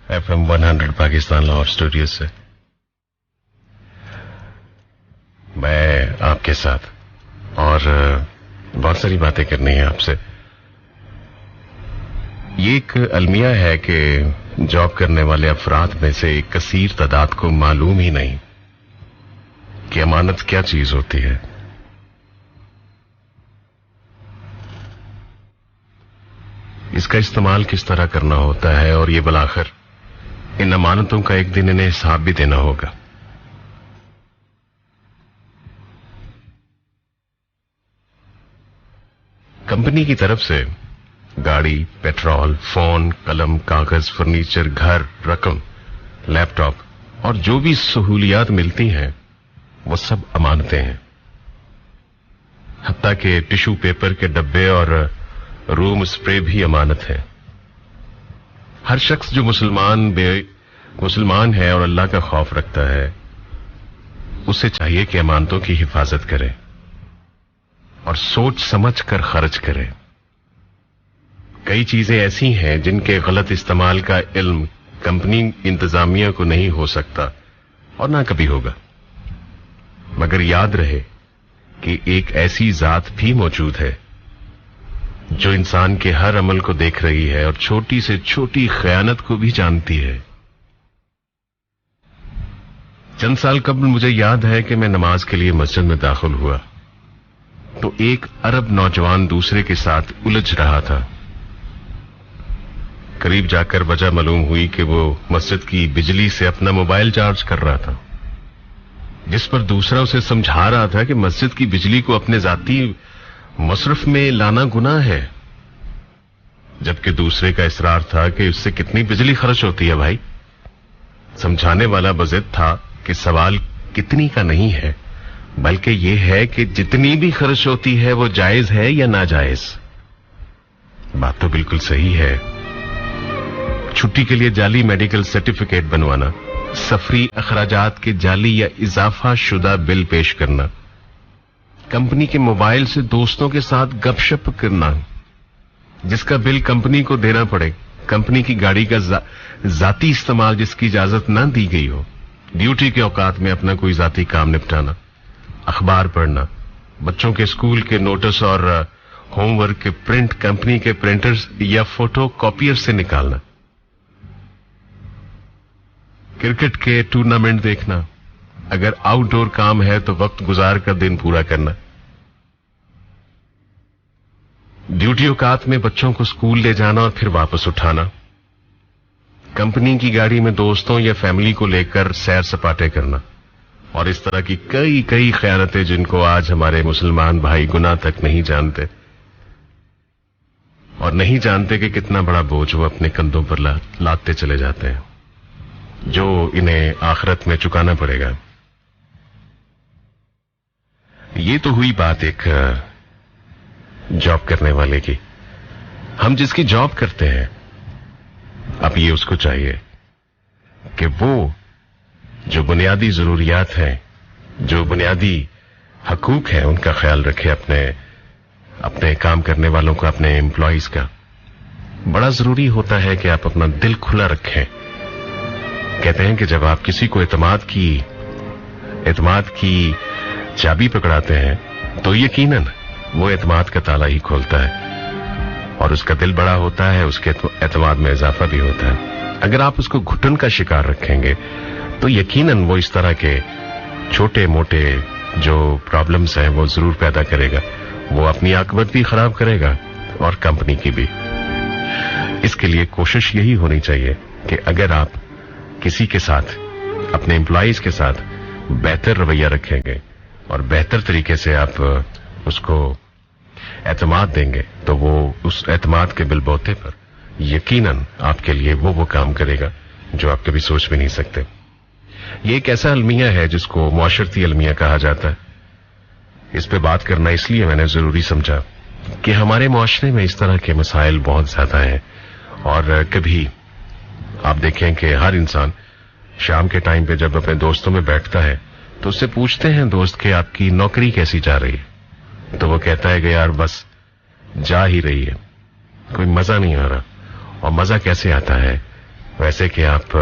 FM 100 Pakistan Lahore studio से मैं आपके साथ और बहुत सारी बातें करनी है आपसे। ये एक अलमिया है कि जॉब करने वाले अफराद में से एक कसीर तादाद को मालूम ही नहीं कि अमानत क्या चीज होती है। इसका इस्तेमाल किस तरह करना होता है और ये बलाखिर इन अमानतों का एक दिन इन्हें हिसाब भी देना होगा। कंपनी की तरफ से गाड़ी, पेट्रोल, फोन, कलम, कागज, फर्नीचर, घर, रकम, लैपटॉप और जो भी सहूलियात मिलती हैं वो सब अमानतें हैं। हत्ता के टिश्यू पेपर के डब्बे और रूम स्प्रे भी अमानत है। हर शख्स जो मुसलमान है और अल्लाह का खौफ रखता है उसे चाहिए कि अमानतों की हिफाजत करे और सोच समझ कर खर्च करे। कई चीजें ऐसी हैं जिनके गलत इस्तेमाल का इल्म कंपनी इंतजामिया को नहीं हो सकता और ना कभी होगा, मगर याद रहे कि एक ऐसी जात भी मौजूद है जो इंसान के हर अमल को देख रही है और छोटी से छोटी खयानत को भी जानती है। चंद साल कबल मुझे याद है कि मैं नमाज के लिए मस्जिद में दाखिल हुआ तो एक अरब नौजवान दूसरे के साथ उलझ रहा था। करीब जाकर वजह मालूम हुई कि वो मस्जिद की बिजली से अपना मोबाइल चार्ज कर रहा था, जिस पर दूसरा उसे समझा रहा था कि मस्जिद की बिजली को अपने जाती मसरफ में लाना गुनाह है, जबकि दूसरे का इसरार था कि उससे कितनी बिजली खर्च होती है। भाई, समझाने वाला बज़िद था कि सवाल कितनी का नहीं है बल्कि यह है कि जितनी भी खर्च होती है वो जायज है या नाजायज। बात तो बिल्कुल सही है। छुट्टी के लिए जाली मेडिकल सर्टिफिकेट बनवाना, सफरी अखराजात के जाली या इजाफा शुदा बिल पेश करना, कंपनी के मोबाइल से दोस्तों के साथ गपशप करना जिसका बिल कंपनी को देना पड़े, कंपनी की गाड़ी का जाती इस्तेमाल जिसकी इजाजत ना दी गई हो, ड्यूटी के औकात में अपना कोई जाती काम निपटाना, अखबार पढ़ना, बच्चों के स्कूल के नोटिस और होमवर्क के प्रिंट कंपनी के प्रिंटर्स या फोटो कॉपियर से निकालना, क्रिकेट के टूर्नामेंट देखना, अगर आउटडोर काम है तो वक्त गुजार कर दिन पूरा करना, ड्यूटी औकात में बच्चों को स्कूल ले जाना और फिर वापस उठाना, कंपनी की गाड़ी में दोस्तों या फैमिली को लेकर सैर सपाटे करना और इस तरह की कई कई खयानतें जिनको आज हमारे मुसलमान भाई गुनाह तक नहीं जानते और नहीं जानते कि कितना बड़ा बोझ वो अपने कंधों पर लादते चले जाते हैं, जो इन्हें आखिरत में चुकाना पड़ेगा। ये तो हुई बात एक जॉब करने वाले की। हम जिसकी जॉब करते हैं, अब ये उसको चाहिए कि वो जो बुनियादी जरूरियात हैं, जो बुनियादी हकूक हैं, उनका ख्याल रखे, अपने काम करने वालों का, अपने एम्प्लॉइज का। बड़ा जरूरी होता है कि आप अपना दिल खुला रखें। कहते हैं कि जब आप किसी को एतमाद की चाबी पकड़ाते हैं तो यकीनन वो एतमाद का ताला ही खोलता है और उसका दिल बड़ा होता है, उसके एतमाद में इजाफा भी होता है। अगर आप उसको घुटन का शिकार रखेंगे तो यकीनन वो इस तरह के छोटे मोटे जो प्रॉब्लम्स हैं वो जरूर पैदा करेगा। वो अपनी आकबत भी खराब करेगा और कंपनी की भी। इसके लिए कोशिश यही होनी चाहिए कि अगर आप किसी के साथ, अपने एम्प्लॉइज के साथ बेहतर रवैया रखेंगे और बेहतर तरीके से आप उसको एतमाद देंगे तो वो उस एतमाद के बिलबोते पर यकीनन आपके लिए वो काम करेगा जो आप कभी सोच भी नहीं सकते। ये एक ऐसा अलमिया है जिसको मुआशरती अलमिया कहा जाता है। इस पे बात करना इसलिए मैंने जरूरी समझा कि हमारे मुआशरे में इस तरह के मसाइल बहुत ज्यादा हैं और कभी आप देखें कि हर इंसान शाम के टाइम पे जब अपने दोस्तों में बैठता है तो उससे पूछते हैं दोस्त कि आपकी नौकरी कैसी जा रही है, तो वो कहता है कि यार बस जा ही रही है, कोई मजा नहीं आ रहा। और मजा कैसे आता है वैसे कि आप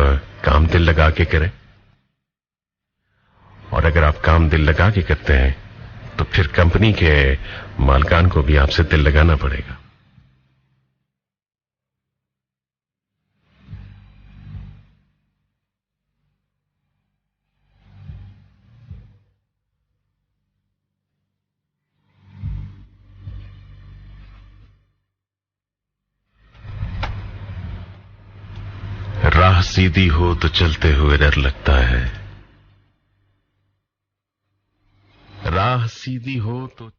काम दिल लगा के करें, और अगर आप काम दिल लगा के करते हैं तो फिर कंपनी के मालकान को भी आपसे दिल लगाना पड़ेगा। राह सीधी हो तो चलते हुए डर लगता है, राह सीधी हो तो